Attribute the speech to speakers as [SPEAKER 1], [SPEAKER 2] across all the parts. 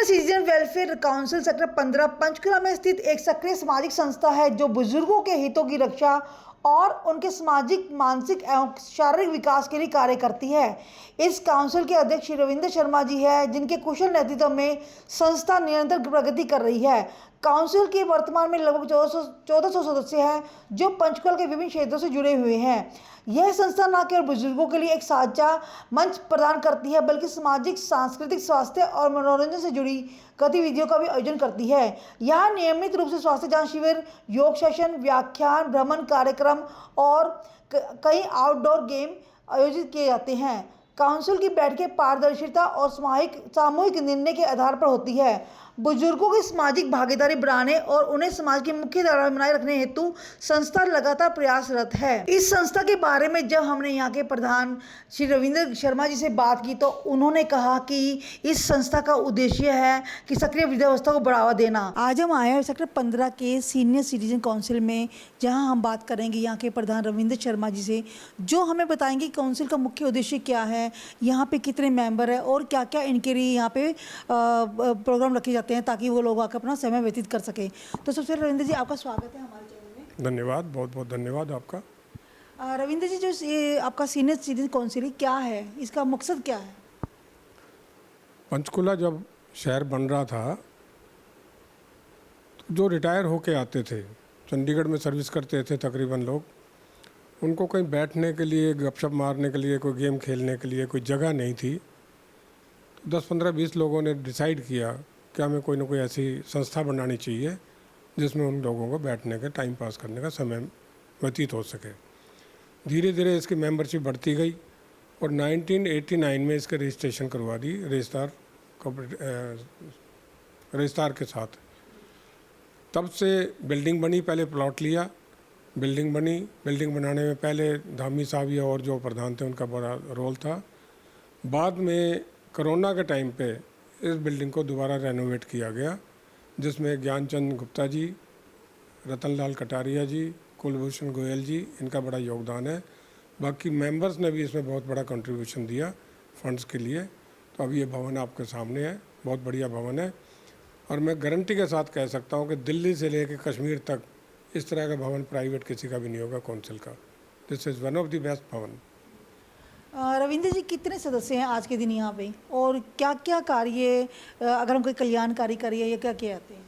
[SPEAKER 1] Citizen welfare council sector 15 Panchkula में स्थित एक सक्रिय सामाजिक संस्था है जो बुजुर्गों के हितों की रक्षा और उनके सामाजिक, मानसिक एवं शारीरिक विकास के लिए कार्य करती है। इस काउंसिल के अध्यक्ष श्री रविंद्र शर्मा जी हैं, जिनके कुशल नेतृत्व में संस्था निरंतर प्रगति कर रही है। काउंसिल के वर्तमान में लगभग 1400 सदस्य हैं जो पंचकुला के विभिन्न क्षेत्रों से जुड़े हुए हैं। यह संस्था न केवल बुजुर्गों के लिए एक साझा मंच प्रदान करती है, बल्कि सामाजिक, सांस्कृतिक, स्वास्थ्य और मनोरंजन से जुड़ी गतिविधियों का भी आयोजन करती है। यहाँ नियमित रूप से स्वास्थ्य जांच शिविर, योग सेशन, व्याख्यान, भ्रमण कार्यक्रम और कई आउटडोर गेम आयोजित किए जाते हैं। काउंसिल की बैठकें पारदर्शिता और सामूहिक निर्णय के आधार पर होती है। बुजुर्गों की सामाजिक भागीदारी बढ़ाने और उन्हें समाज की मुख्य धारा में बनाए रखने हेतु संस्था लगातार प्रयासरत है। इस संस्था के बारे में जब हमने यहाँ के प्रधान श्री रविंद्र शर्मा जी से बात की तो उन्होंने कहा कि इस संस्था का उद्देश्य है कि सक्रिय वृद्धावस्था को बढ़ावा देना। आज हम आए हैं सेक्टर 15 के सीनियर सिटीजन काउंसिल में, जहाँ हम बात करेंगे यहाँ के प्रधान रविंद्र शर्मा जी से, जो हमें बताएंगे काउंसिल का मुख्य उद्देश्य क्या है, यहाँ पे कितने मेंबर है और क्या क्या इनके लिए यहाँ पे प्रोग्राम रखे जाते हैं ताकि वो लोग आकर अपना समय व्यतीत कर सकें। तो सबसे रविंद्र जी, आपका स्वागत है हमारे चैनल में।
[SPEAKER 2] धन्यवाद, बहुत बहुत धन्यवाद आपका।
[SPEAKER 1] रविंद्र जी, जो ये आपका सीनियर सिटीजन काउंसिल क्या है, इसका मकसद क्या है?
[SPEAKER 2] पंचकुला जब शहर बन रहा था तो जो रिटायर होके आते थे, चंडीगढ़ में सर्विस करते थे तकरीबन लोग, उनको कहीं बैठने के लिए, गपशप मारने के लिए, कोई गेम खेलने के लिए कोई जगह नहीं थी। तो 10-15-20 लोगों ने डिसाइड किया कि हमें कोई ना कोई ऐसी संस्था बनानी चाहिए जिसमें उन लोगों को बैठने के, टाइम पास करने का समय व्यतीत हो सके। धीरे धीरे इसकी मेंबरशिप बढ़ती गई और 1989 में इसका रजिस्ट्रेशन करवा दी रजिस्ट्रार के साथ। तब से बिल्डिंग बनी, पहले प्लॉट लिया, बिल्डिंग बनी। बिल्डिंग बनाने में पहले धामी साहब या और जो प्रधान थे उनका बड़ा रोल था। बाद में कोरोना के टाइम पे इस बिल्डिंग को दोबारा रेनोवेट किया गया, जिसमें ज्ञानचंद गुप्ता जी, रतनलाल कटारिया जी, कुलभूषण गोयल जी, इनका बड़ा योगदान है। बाकी मेंबर्स ने भी इसमें बहुत बड़ा कंट्रीब्यूशन दिया फंड्स के लिए। तो अभी ये भवन आपके सामने है, बहुत बढ़िया भवन है और मैं गारंटी के साथ कह सकता हूँ कि दिल्ली से लेकर कश्मीर तक इस तरह का भवन प्राइवेट किसी का भी नहीं होगा काउंसिल का। This is one of the best भवन।
[SPEAKER 1] रविंद्र जी, कितने सदस्य हैं आज के दिन यहाँ पे और क्या क्या कार्य, अगर हम कोई कल्याणकारी कार्य या क्या क्या आते हैं?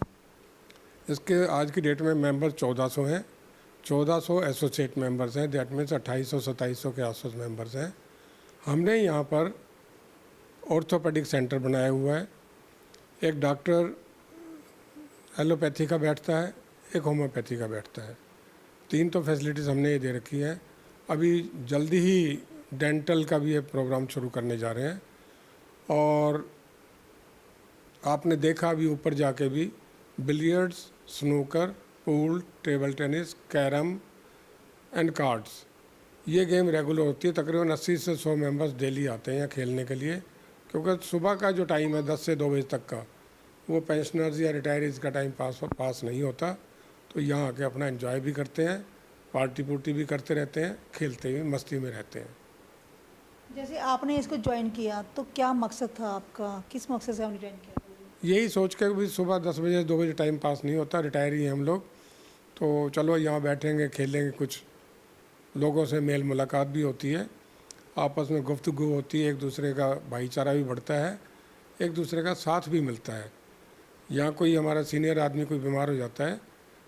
[SPEAKER 2] इसके आज की डेट में मेंबर 1400 हैं। 1400 एसोसिएट मेंबर्स हैं, दैट मीन्स 2800-2700 के आसपास मेंबर्स हैं। हमने यहाँ पर ऑर्थोपेडिक सेंटर बनाया हुआ है। एक डॉक्टर एलोपैथी का बैठता है, एक होम्योपैथी का बैठता है। 3 तो फैसिलिटीज़ हमने ये दे रखी हैं। अभी जल्दी ही डेंटल का भी ये प्रोग्राम शुरू करने जा रहे हैं। और आपने देखा अभी ऊपर जाके भी billiards, snooker, pool, table tennis, carrom and cards, ये गेम रेगुलर होती है। तकरीबन 80 से 100 मेंबर्स डेली आते हैं यहाँ खेलने के लिए, क्योंकि सुबह का जो टाइम है 10 से 2 बजे तक का, वो पेंशनर्स या रिटायरीज़ का टाइम पास नहीं होता। तो यहाँ आके अपना एंजॉय भी करते हैं, पार्टी पुर्टी भी करते रहते हैं, खेलते हुए मस्ती में रहते हैं।
[SPEAKER 1] जैसे आपने इसको ज्वाइन किया तो क्या मकसद था आपका, किस मकसद से आपने ज्वाइन किया?
[SPEAKER 2] यही सोच के भी सुबह 10 बजे 2 बजे टाइम पास नहीं होता, रिटायरी हैं हम लोग, तो चलो यहाँ बैठेंगे, खेलेंगे, कुछ लोगों से मेल मुलाकात भी होती है, आपस में गुफ्तगू होती है, एक दूसरे का भाईचारा भी बढ़ता है, एक दूसरे का साथ भी मिलता है। यहाँ कोई हमारा सीनियर आदमी कोई बीमार हो जाता है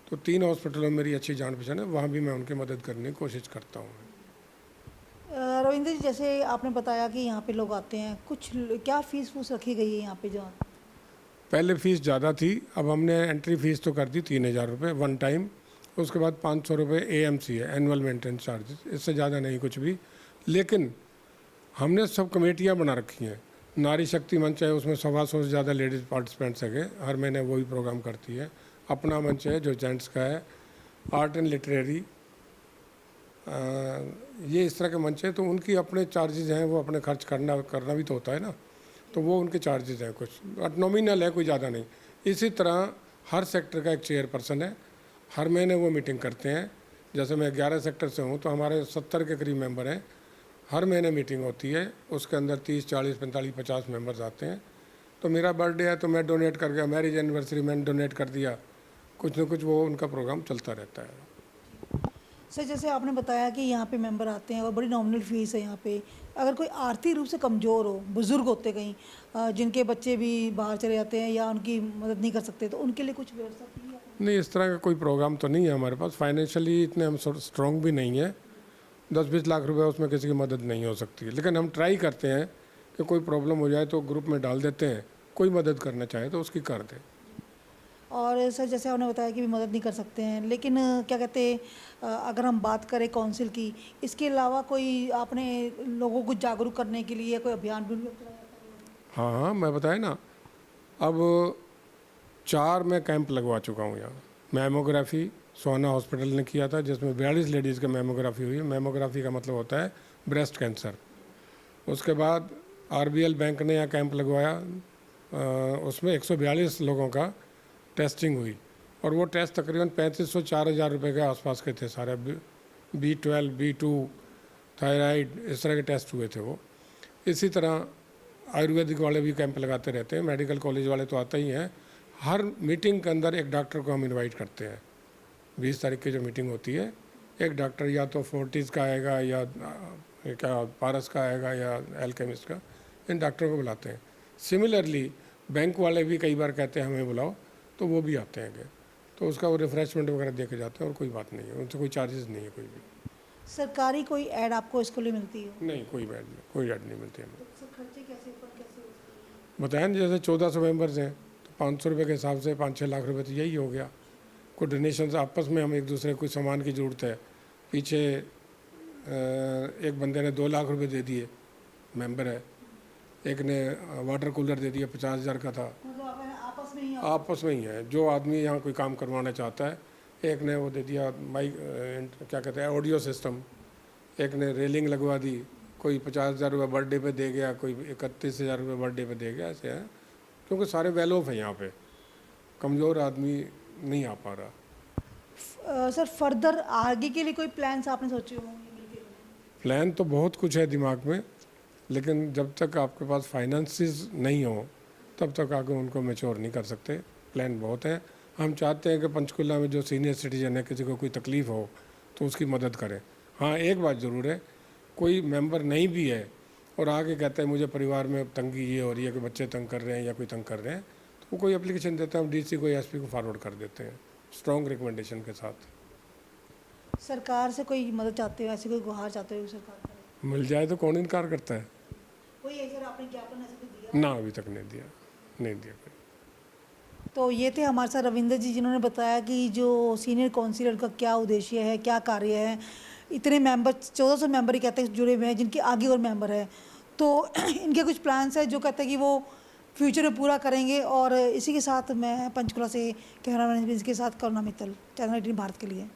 [SPEAKER 2] तो 3 हॉस्पिटलों में मेरी अच्छी जान पहचान है, वहाँ भी मैं उनकी मदद करने की कोशिश करता हूँ।
[SPEAKER 1] रविंद्र जी, जैसे आपने बताया कि यहाँ पे लोग आते हैं, कुछ क्या फीस फूस रखी गई है यहाँ पे? जो
[SPEAKER 2] पहले फ़ीस ज़्यादा थी, अब हमने एंट्री फ़ीस तो कर दी 3000 रुपये वन टाइम। उसके बाद 500 रुपये AMC है, एनुअल मेंटेनेंस चार्जेस, इससे ज़्यादा नहीं कुछ भी। लेकिन हमने सब कमेटियाँ बना रखी हैं। नारी शक्ति मंच है, उसमें 125 से ज़्यादा लेडीज़ पार्टिसिपेंट्स है, हर महीने वही प्रोग्राम करती है। अपना मंच है जो जेंट्स का है। आर्ट एंड लिटरेरी, ये इस तरह के मंच है, तो उनकी अपने चार्जेस हैं, वो अपने खर्च करना भी तो होता है ना, तो वो उनके चार्जेस हैं, कुछ नॉमिनल है, कोई ज़्यादा नहीं। इसी तरह हर सेक्टर का एक चेयरपर्सन है, हर महीने वो मीटिंग करते हैं। जैसे मैं 11 सेक्टर से हूँ तो हमारे 70 के करीब मेंबर हैं। हर महीने मीटिंग होती है, उसके अंदर 30, 40, 45, 50 मेंबर्स आते हैं। तो मेरा बर्थडे है तो मैं डोनेट कर गया, मैरिज एनिवर्सरी मैंने डोनेट कर दिया, कुछ ना कुछ वो उनका प्रोग्राम चलता रहता है।
[SPEAKER 1] सर जैसे आपने बताया कि यहाँ पे मेंबर आते हैं और बड़ी नॉमिनल फीस है यहाँ पे, अगर कोई आर्थिक रूप से कमज़ोर हो, बुज़ुर्ग होते कहीं जिनके बच्चे भी बाहर चले जाते हैं या उनकी मदद नहीं कर सकते, तो उनके लिए कुछ व्यवस्था की है आपने?
[SPEAKER 2] नहीं, इस तरह का कोई प्रोग्राम तो नहीं है हमारे पास, फाइनेंशियली इतने हम स्ट्रॉन्ग भी नहीं है, 10-20 लाख रुपए उसमें किसी की मदद नहीं हो सकती है, लेकिन हम ट्राई करते हैं कि कोई प्रॉब्लम हो जाए तो ग्रुप में डाल देते हैं, कोई मदद करना चाहे तो उसकी कर दें।
[SPEAKER 1] और सर जैसे आपने बताया कि भी मदद नहीं कर सकते हैं, लेकिन क्या कहते हैं अगर हम बात करें काउंसिल की, इसके अलावा कोई आपने लोगों को जागरूक करने के लिए कोई अभियान भी चलाया है?
[SPEAKER 2] हाँ हाँ, मैं बताया ना, अब 4 मैं कैंप लगवा चुका हूँ यहाँ। मैमोग्राफी सोहाना हॉस्पिटल ने किया था जिसमें 42 लेडीज़ का मैमोग्राफी हुई। मैमोग्राफी का मतलब होता है ब्रेस्ट कैंसर। उसके बाद आरबीएल बैंक ने यहाँ कैंप लगवाया, उसमें 142 लोगों का टेस्टिंग हुई और वो टेस्ट तकरीबन 3500-4000 रुपये के आसपास के थे सारे। B12, B2, थायराइड, इस तरह के टेस्ट हुए थे वो। इसी तरह आयुर्वेदिक वाले भी कैंप लगाते रहते हैं, मेडिकल कॉलेज वाले तो आते ही हैं। हर मीटिंग के अंदर एक डॉक्टर को हम इनवाइट करते हैं। 20 तारीख की जो मीटिंग होती है, एक डॉक्टर या तो फोर्टिस का आएगा या क्या पारस का आएगा या एल्केमिस्ट का, इन डॉक्टर को बुलाते हैं। सिमिलरली बैंक वाले भी कई बार कहते हैं हमें बुलाओ, तो वो भी आते हैं, तो उसका वो रिफ्रेशमेंट वगैरह दे के जाते हैं और कोई बात नहीं है, उनसे कोई चार्जेस नहीं है कोई भी।
[SPEAKER 1] सरकारी कोई ऐड आपको इसके लिए मिलती है?
[SPEAKER 2] नहीं, कोई ऐड नहीं, कोई ऐड नहीं मिलती हमें।
[SPEAKER 1] तो सर खर्चे कैसे होते हैं?
[SPEAKER 2] बताया ना, जैसे 1400 मेंबर्स हैं तो 500 रुपये के हिसाब से 5-6 लाख रुपए तो यही हो गया। कोई डोनेशन आपस में हम एक दूसरे को कुछ सामान की ज़रूरत है, पीछे एक बंदे ने 2 लाख रुपए दे दिए, मेंबर है, एक ने वाटर कूलर दे दिया 50,000 का था।
[SPEAKER 1] मतलब
[SPEAKER 2] आपस में ही है, जो आदमी यहाँ कोई काम करवाना चाहता है, एक ने वो दे दिया माइक, क्या कहते हैं, ऑडियो सिस्टम, एक ने रेलिंग लगवा दी, कोई 50,000 रुपये बर्थडे पे दे गया, कोई 31,000 रुपये बर्थडे पे दे गया, ऐसे है। क्योंकि सारे वेल ऑफ हैं यहाँ पे, कमज़ोर आदमी नहीं आ पा रहा।
[SPEAKER 1] सर फर्दर आगे के लिए कोई प्लान्स आपने सोचे होंगे?
[SPEAKER 2] प्लान तो बहुत कुछ है दिमाग में, लेकिन जब तक आपके पास फाइनेंसिस नहीं हो तब तक आगे उनको मैच्योर नहीं कर सकते। प्लान बहुत है। हम चाहते हैं कि पंचकुला में जो सीनियर सिटीजन है, किसी को कोई तकलीफ़ हो तो उसकी मदद करें। हाँ, एक बात ज़रूर है, कोई मेंबर नहीं भी है और आगे कहता है मुझे परिवार में तंगी ये हो रही है कि बच्चे तंग कर रहे हैं या कोई तंग कर रहे हैं, तो वो कोई एप्लीकेशन देता है, हम डीसी को एसपी को फॉरवर्ड कर देते हैं स्ट्रॉन्ग रिकमेंडेशन के साथ।
[SPEAKER 1] सरकार से कोई मदद चाहते हो, ऐसी कोई गुहार चाहते हो सरकार करे?
[SPEAKER 2] मिल जाए तो कौन इनकार करता है।
[SPEAKER 1] कोई ऐसा आपने ज्ञापन ऐसे कोई दिया?
[SPEAKER 2] ना, अभी तक नहीं दिया कोई।
[SPEAKER 1] तो ये थे हमारे साथ रविंदर जी, जिन्होंने बताया कि जो सीनियर काउंसिलर का क्या उद्देश्य है, क्या कार्य है। इतने मेंबर 1400 मेंबर ही कहते हैं जुड़े हुए हैं, जिनके आगे और मेंबर है, तो इनके कुछ प्लान्स हैं जो कहते हैं कि वो फ्यूचर में पूरा करेंगे। और इसी के साथ मैं पंचकुला से कैमरा मैन के साथ करुणा मित्तल, चैनल 18 भारत के लिए।